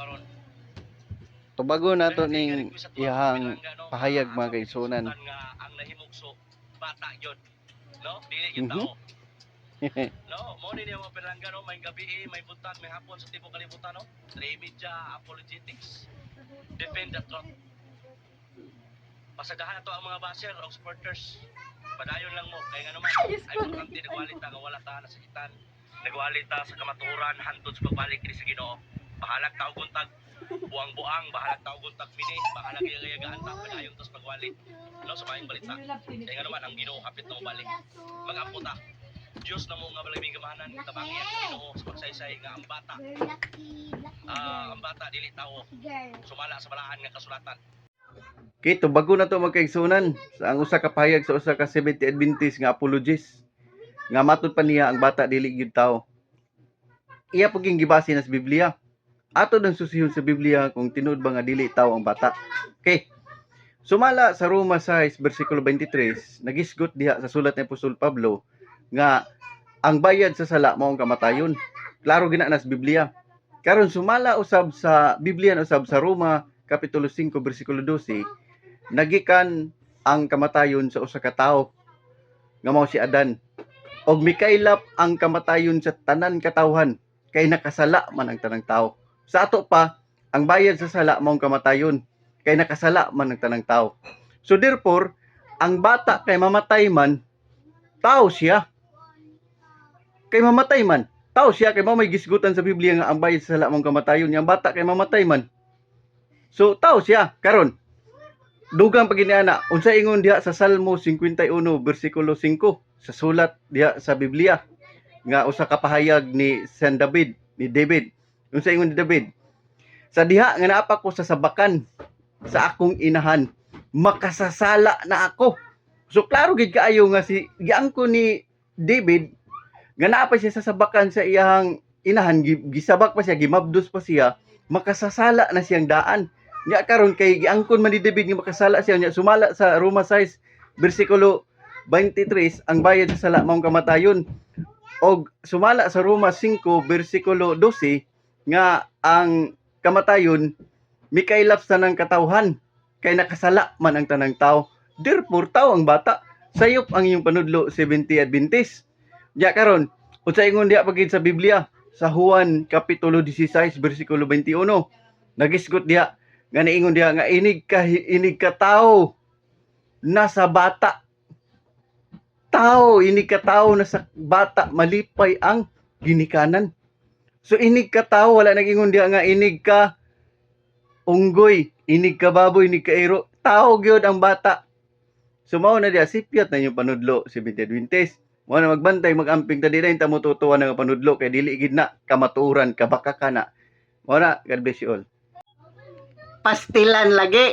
karon. Tubago na to Kaya ning request sa tuwa, iyahang pinangga, no, pahayag ang mga kaigsunan. nga ang nahimugso bata gyud, no, dili gyud tao. No, mo ni mga pinangga, no, may gabi, may buntag, may hapon sa tibok kalibutan, no. Media apologetics. Defend the truth. Pasagahan na to ang mga basher o supporters. Padayon lang mo kay nga naman ay importante nagwalit ta nga wala ta nasakitan. Nagwalit ta sa kamaturan hantod sa pagbalik diri sa Ginoo. Bahalag ta og buntag buang-buang, bahalag ta og buntag fini, bahalag yagaan ta padayon ta sa pagwalit. No, sa maayong balita. Kay nga naman ang Ginoo hapit na mobalik. Mag-ampo ta. Diyos na mo nga balibing gamahanan tabangi ang Ginoo sa pagsaysay nga ang bata. Ang bata dili tawo. Sumala sa balaan nga kasulatan. Okay, tubago na to mga kaigsunan. Sa ang usa ka pahayag sa usa ka Seventh Adventist nga apologist nga matud pa niya ang bata dili gyud tao. Iya paging gibase na sa Biblia. Ato nang susihon sa Biblia kung tinuod ba nga dili tao ang bata. Okay. Sumala sa Roma 6 bersikulo 23, nagisgot diha sa sulat ni Apostol Pablo nga ang bayad sa sala mao ang kamatayon. Klaro gina na sa Biblia. Karon sumala usab sa Biblia usab sa Roma kapitulo 5 bersikulo 12, nagikan ang kamatayon sa usa ka tawo nga mao si Adan. Og mikaylap ang kamatayon sa tanan katawhan kay nakasala man ang tanang tawo. Sa ato pa, ang bayad sa sala mao ang kamatayon kay nakasala man ang tanang tawo. So therefore, ang bata kay mamatay man, tao siya. Kay mamatay man, tao siya kay mao may gisgutan sa Biblia nga ang bayad sa sala mao ang kamatayon, yang bata kay mamatay man. So tao siya. Karon dugang paginiana unsa ingon diha sa Salmo 51 bersikulo 5 sa sulat diha sa Biblia nga usa ka pahayag ni San David, ni David. Unsa ingon ni David? Sa diha nga naa pa ko sa sabakan sa akong inahan, makasasala na ako. So klaro gid kaayo nga si giangko ni David nga naa pa siya sa sabakan sa iyang inahan, gisabak pa siya, gimabdos pa siya, makasasala na siyang daan. Nya karon kay giangkon man ni David nga makasala siya, nya sumala sa Roma 6 bersikulo 23 ang bayad sa sala maong kamatayon. Og sumala sa Roma 5 bersikulo 12 nga ang kamatayon mikaylap sa nang katawhan kay nakasala man ang tanang tao. Therefore tao ang bata. Sayop ang iyong panudlo 70 Adventist. Nya karon unsa ingon diha pagid sa Biblia sa Juan kapitulo 16 bersikulo 21, nagisgot diha nga niingon diha nga inig ka tao nasa bata. Tao, inig ka tao nasa bata, malipay ang ginikanan. So inig ka tao, wala nag-ingon diha nga inig ka unggoy, inig ka baboy, inig ka iro. Tao gyud ang bata. So mao na diha sipyat na yung panudlo 70 Adventist. Mo na magbantay, magamping ta dinay ta motutuwa nga panudlo kay dili gid na kamaturan, kabaka kana. Mo na, God bless you all. Pastilan lagi.